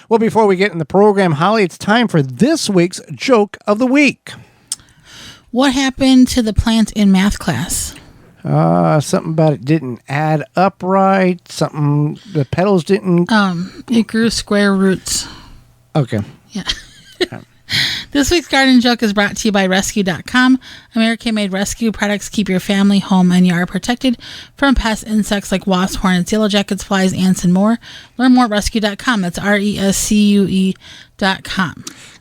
Well, before we get in the program, Holly, it's time for this week's joke of the week. What happened to the plant in math class? Something about it didn't add up right. Something, the petals didn't. It grew square roots. Okay. Yeah. This week's garden joke is brought to you by Rescue.com. American-made rescue products keep your family, home, and yard protected from pest insects like wasps, hornets, yellow jackets, flies, ants, and more. Learn more at Rescue.com. That's RESCUE.com.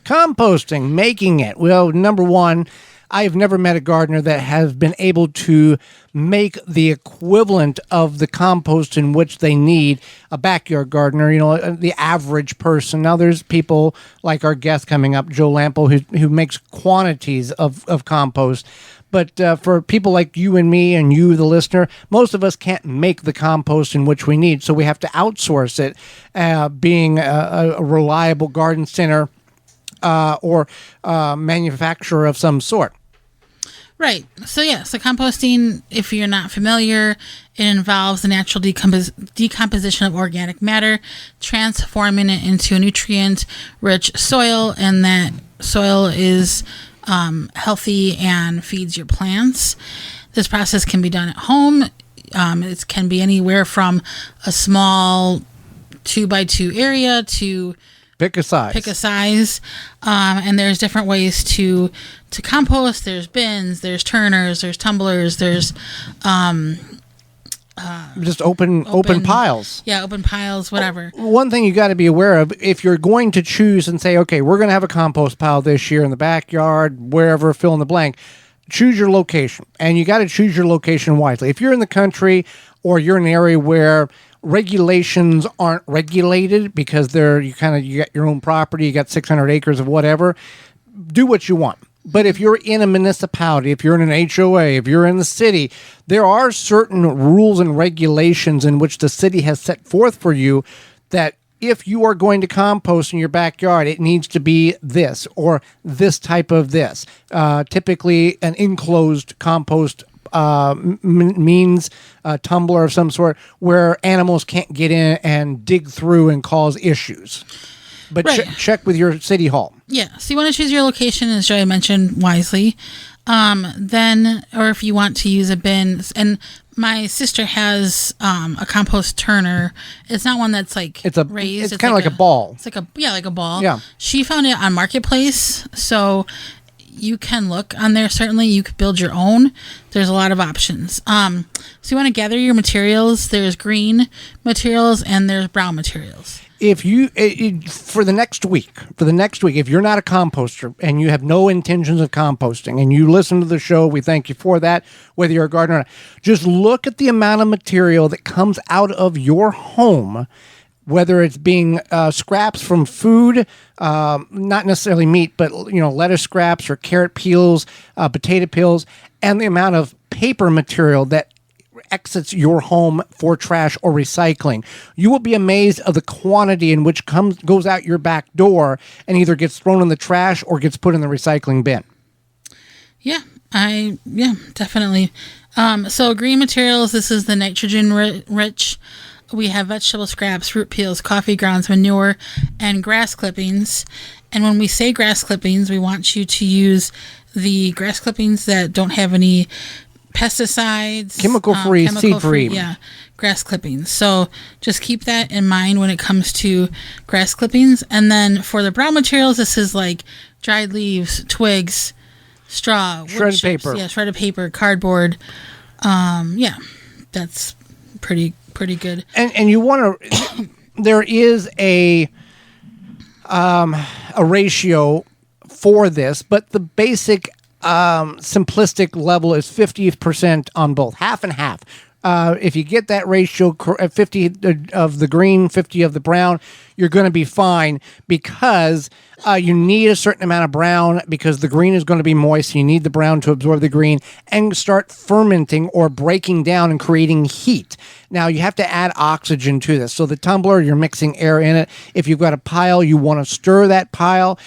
Composting, making it. Well, number one, I have never met a gardener that has been able to make the equivalent of the compost in which they need. A backyard gardener, the average person. Now there's people like our guest coming up, Joe Lampo, who makes quantities of compost. But for people like you and me and you, the listener, most of us can't make the compost in which we need. So we have to outsource it, being a reliable garden center or manufacturer of some sort. Right. So composting, if you're not familiar, it involves the natural decomposition of organic matter, transforming it into a nutrient-rich soil, and that soil is healthy and feeds your plants. This process can be done at home. It can be anywhere from a small 2x2 area to Pick a size. And there's different ways to compost. There's bins, there's turners, there's tumblers, there's just open piles. Yeah, open piles, whatever. One thing you got to be aware of, if you're going to choose and say, okay, we're going to have a compost pile this year in the backyard, wherever, fill in the blank, choose your location. And you got to choose your location wisely. If you're in the country or you're in an area where regulations aren't regulated because you got your own property, you got 600 acres of whatever, do what you want. But if you're in a municipality, if you're in an HOA, if you're in the city, there are certain rules and regulations in which the city has set forth for you that if you are going to compost in your backyard, it needs to be this or this type of this. Typically, an enclosed compost means a tumbler of some sort where animals can't get in and dig through and cause issues. But right. Check with your city hall. Yeah, so you want to choose your location, as Joey mentioned, wisely. Then, or if you want to use a bin, and my sister has a compost turner. It's not one that's like raised. It's kind of like a ball. It's like a ball. Yeah. She found it on Marketplace, so you can look on there. Certainly, you could build your own. There's a lot of options. So you want to gather your materials. There's green materials and there's brown materials. If you for the next week, if you're not a composter and you have no intentions of composting and you listen to the show, we thank you for that, whether you're a gardener or not. Just look at the amount of material that comes out of your home, whether it's being scraps from food, not necessarily meat, but lettuce scraps or carrot peels, potato peels, and the amount of paper material that exits your home for trash or recycling. You will be amazed of the quantity in which goes out your back door and either gets thrown in the trash or gets put in the recycling bin. Yeah, definitely. So green materials, this is the nitrogen rich. We have vegetable scraps, fruit peels, coffee grounds, manure, and grass clippings. And when we say grass clippings, we want you to use the grass clippings that don't have any pesticides, chemical-free, seed-free. Yeah, grass clippings. So just keep that in mind when it comes to grass clippings. And then for the brown materials, this is like dried leaves, twigs, straw, shredded paper. Yeah, shredded paper, cardboard. That's pretty good. And you want to. There is a ratio for this, but the basic simplistic level is 50% on both, half and half. If you get that ratio, 50 of the green, 50 of the brown, you're going to be fine because you need a certain amount of brown because the green is going to be moist. So you need the brown to absorb the green and start fermenting or breaking down and creating heat. Now, you have to add oxygen to this. So the tumbler, you're mixing air in it. If you've got a pile, you want to stir that pile,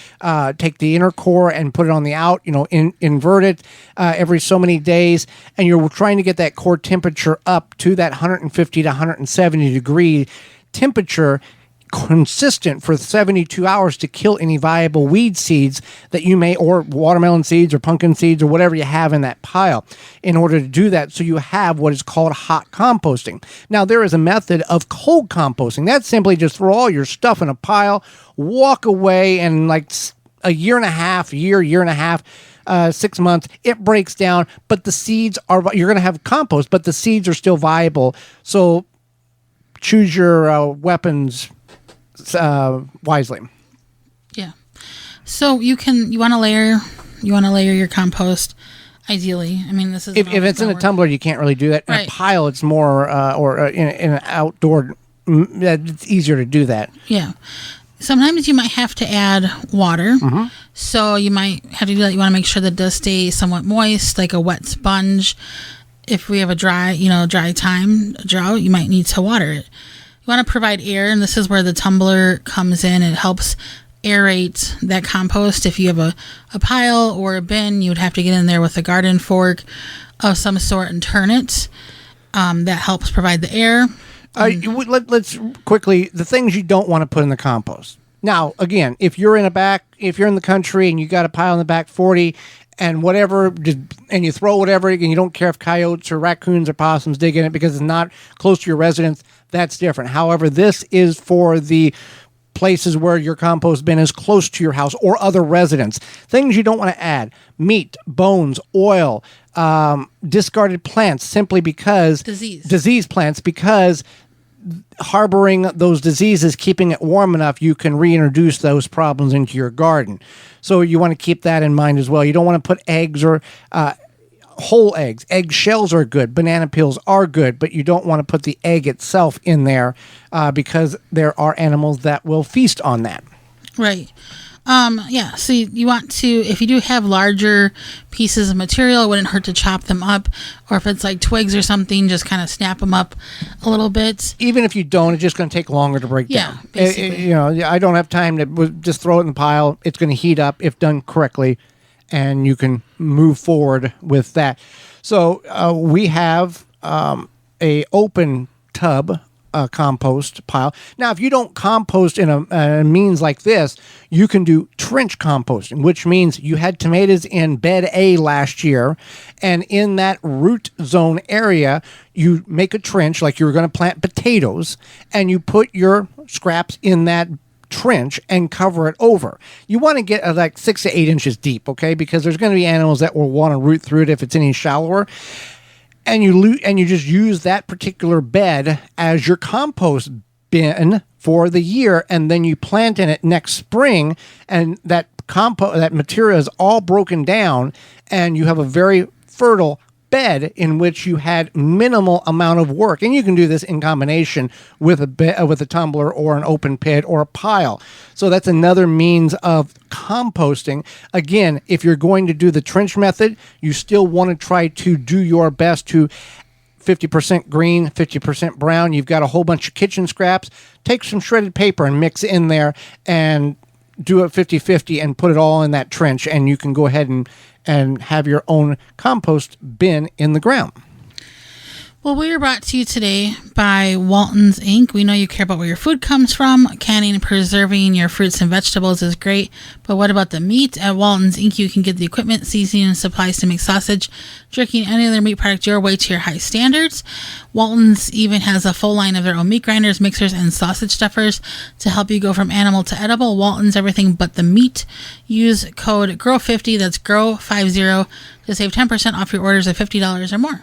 take the inner core and put it on the out, invert it every so many days. And you're trying to get that core temperature up to that 150 to 170 degree temperature. consistent for 72 hours to kill any viable weed seeds that you may, or watermelon seeds or pumpkin seeds or whatever you have in that pile, in order to do that. So you have what is called hot composting. Now, there is a method of cold composting. That's simply just throw all your stuff in a pile, walk away, and like a year and a half, 6 months, it breaks down, but the seeds are, you're going to have compost, but the seeds are still viable. So choose your weapons wisely. Yeah. So you want to layer your compost. Ideally, I mean, this is if it's in a tumbler, you can't really do that. In a pile, it's more, or in an outdoor, it's easier to do that. Yeah. Sometimes you might have to add water. Mm-hmm. So you might have to do that. You want to make sure that it does stay somewhat moist, like a wet sponge. If we have a drought, you might need to water it. You want to provide air, and this is where the tumbler comes in. It helps aerate that compost. If you have a pile or a bin, you would have to get in there with a garden fork of some sort and turn it. That helps provide the air. Let's quickly, the things you don't want to put in the compost. Now, again, if you're in the country and you got a pile in the back 40 and whatever, and you throw whatever, and you don't care if coyotes or raccoons or possums dig in it because it's not close to your residence, that's different. However, this is for the places where your compost bin is close to your house or other residents. Things you don't want to add: meat, bones, oil, discarded plants, simply because disease plants, because harboring those diseases, keeping it warm enough, you can reintroduce those problems into your garden. So you want to keep that in mind as well. You don't want to put eggs or whole eggs. Egg shells are good. Banana peels are good, but you don't want to put the egg itself in there because there are animals that will feast on that. Right. So you want to, if you do have larger pieces of material, it wouldn't hurt to chop them up, or if it's like twigs or something, just kind of snap them up a little bit. Even if you don't, it's just going to take longer to break down. Basically. I don't have time to just throw it in the pile. It's going to heat up if done correctly, and you can move forward with that. So we have a open tub compost pile. Now, if you don't compost in a means like this, you can do trench composting, which means you had tomatoes in bed A last year, and in that root zone area, you make a trench like you were going to plant potatoes, and you put your scraps in that trench and cover it over. You want to get like 6 to 8 inches deep, okay? Because there's going to be animals that will want to root through it if it's any shallower. And you just use that particular bed as your compost bin for the year, and then you plant in it next spring, and that material is all broken down, and you have a very fertile bed in which you had minimal amount of work. And you can do this in combination with a tumbler or an open pit or a pile. So that's another means of composting. Again, if you're going to do the trench method, you still want to try to do your best to 50% green, 50% brown. You've got a whole bunch of kitchen scraps. Take some shredded paper and mix in there and do it 50-50 and put it all in that trench, and you can go ahead and have your own compost bin in the ground. Well, we are brought to you today by Walton's Inc. We know you care about where your food comes from. Canning and preserving your fruits and vegetables is great, but what about the meat? At Walton's Inc., you can get the equipment, seasoning, and supplies to make sausage, jerky, and any other meat product your way to your high standards. Walton's even has a full line of their own meat grinders, mixers, and sausage stuffers to help you go from animal to edible. Walton's everything but the meat. Use code GROW50, that's GROW50, to save 10% off your orders of $50 or more.